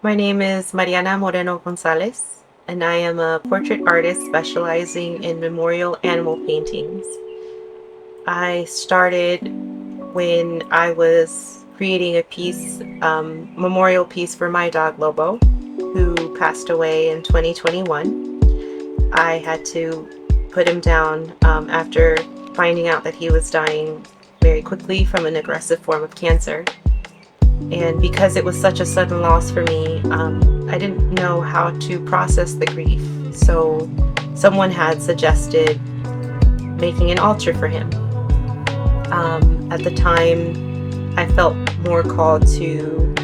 My name is Mariana Moreno-Gonzalez, and I am a portrait artist specializing in memorial animal paintings. I started when I was creating a piece, memorial piece for my dog Lobo, who passed away in 2021. I had to put him down after finding out that he was dying very quickly from an aggressive form of cancer. And because it was such a sudden loss for me, I didn't know how to process the grief. So someone had suggested making an altar for him. At the time, I felt more called to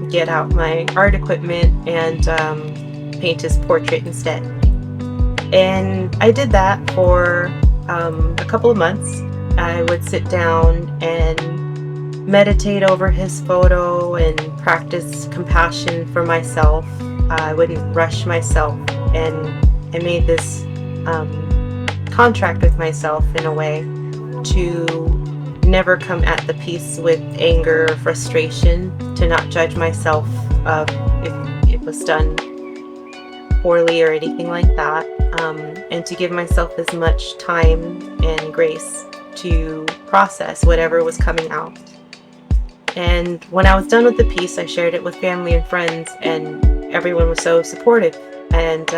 get out my art equipment and paint his portrait instead. And I did that for a couple of months. I would sit down and meditate over his photo and practice compassion for myself. I wouldn't rush myself, and I made this contract with myself in a way to never come at the piece with anger or frustration, to not judge myself if it was done poorly or anything like that, and to give myself as much time and grace to process whatever was coming out. And when I was done with the piece, I shared it with family and friends, and everyone was so supportive. And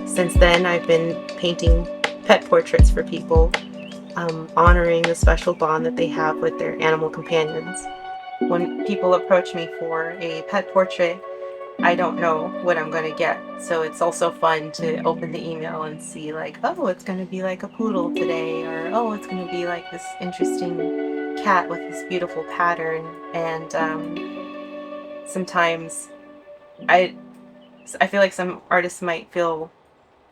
since then, I've been painting pet portraits for people, honoring the special bond that they have with their animal companions. When people approach me for a pet portrait, I don't know what I'm going to get. So it's also fun to open the email and see, like, oh, it's going to be like a poodle today, or oh, it's going to be like this interesting cat with this beautiful pattern. And sometimes I I feel like some artists might feel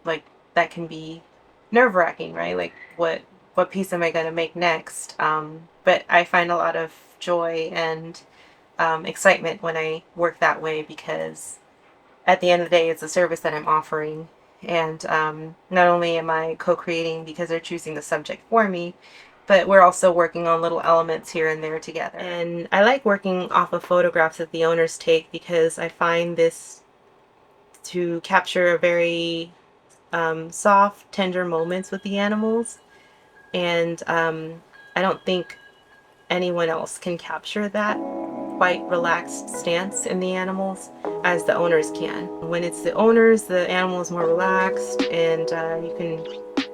like that can be nerve-wracking, right? Like what piece am I going to make next? But I find a lot of joy and excitement when I work that way, because at the end of the day, it's a service that I'm offering. And not only am I co-creating because they're choosing the subject for me, but we're also working on little elements here and there together. And I like working off of photographs that the owners take, because I find this to capture a very soft, tender moments with the animals. And I don't think anyone else can capture that quite relaxed stance in the animals as the owners can. When it's the owners, the animal is more relaxed, and you can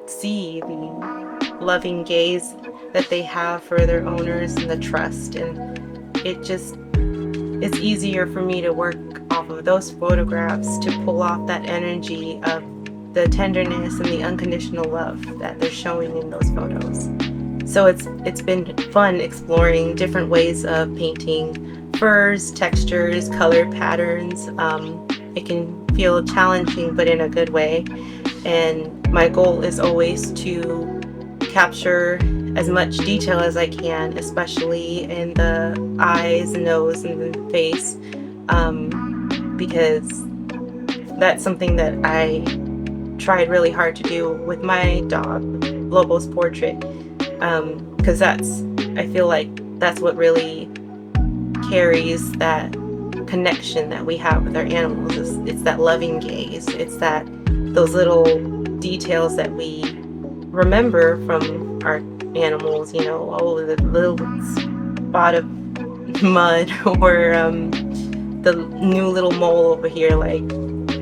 see the loving gaze that they have for their owners and the trust. And it's easier for me to work off of those photographs to pull off that energy of the tenderness and the unconditional love that they're showing in those photos. So it's been fun exploring different ways of painting furs, textures, color patterns. It can feel challenging, but in a good way. And my goal is always to capture as much detail as I can, especially in the eyes, nose, and the face, because that's something that I tried really hard to do with my dog, Lobo's portrait, because I feel like that's what really carries that connection that we have with our animals. It's that loving gaze. It's those little details that we remember from our animals, oh, the little spot of mud, or the new little mole over here. Like,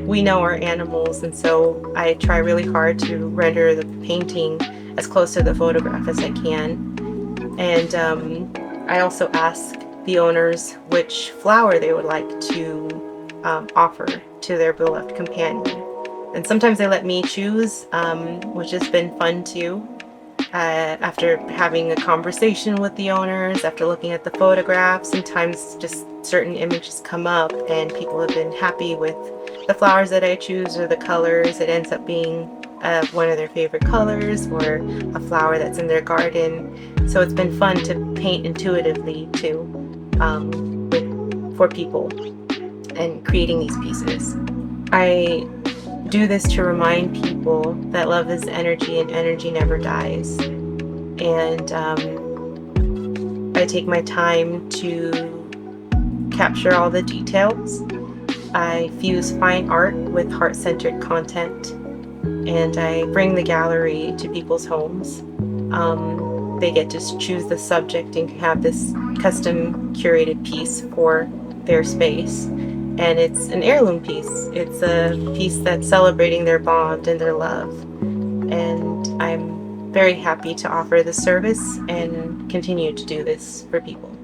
we know our animals, and so I try really hard to render the painting as close to the photograph as I can. And I also ask the owners which flower they would like to offer to their beloved companion. And sometimes they let me choose, which has been fun too. After having a conversation with the owners, after looking at the photographs, sometimes just certain images come up and people have been happy with the flowers that I choose or the colors. It ends up being one of their favorite colors, or a flower that's in their garden. So it's been fun to paint intuitively too, for people and creating these pieces. I do this to remind people that love is energy, and energy never dies. And I take my time to capture all the details I fuse fine art with heart-centered content, and I bring the gallery to people's homes. They get to choose the subject and have this custom curated piece for their space. And it's an heirloom piece. It's a piece that's celebrating their bond and their love. And I'm very happy to offer this service and continue to do this for people.